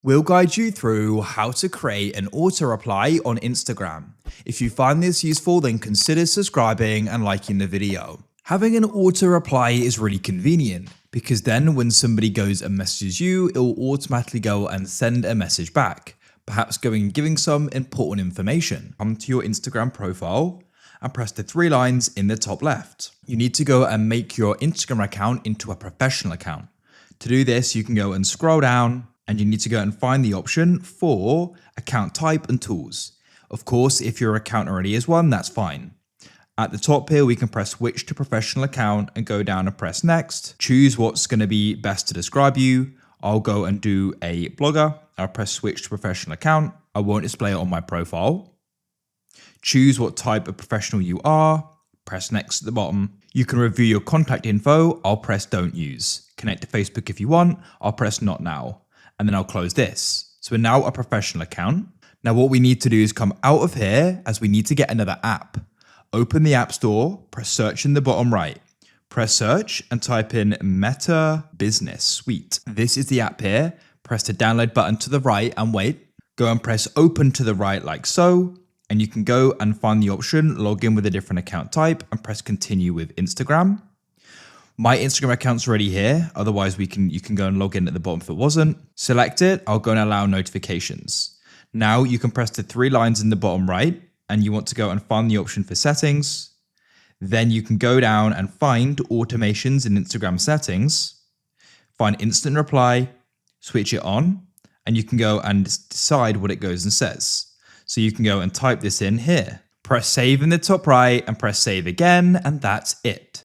We'll guide you through how to create an auto reply on Instagram. If you find this useful, then consider subscribing and liking the video. Having an auto reply is really convenient because then when somebody goes and messages you, it will automatically go and send a message back, perhaps going and giving some important information. Come to your Instagram profile and press the 3 lines in the top left. You need to go and make your Instagram account into a professional account. To do this, you can go and scroll down and you need to go and find the option for account type and tools. Of course, if your account already is one, that's fine. At the top here, we can press switch to professional account and go down and press next. Choose what's going to be best to describe you. I'll go and do a blogger. I'll press switch to professional account. I won't display it on my profile. Choose what type of professional you are. Press next at the bottom. You can review your contact info. I'll press don't use. Connect to Facebook if you want. I'll press not now. And then I'll close this. So we're now a professional account. Now what we need to do is come out of here as we need to get another app. Open the App Store, press search in the bottom right. Press search and type in Meta Business Suite. This is the app here. Press the download button to the right and wait. Go and press open to the right like so. And you can go and find the option, log in with a different account type and press continue with Instagram. My Instagram account's already here. Otherwise, you can go and log in at the bottom if it wasn't. Select it. I'll go and allow notifications. Now you can press the 3 lines in the bottom right and you want to go and find the option for settings. Then you can go down and find automations in Instagram settings, find instant reply, switch it on, and you can go and decide what it goes and says. So you can go and type this in here. Press save in the top right and press save again, and that's it.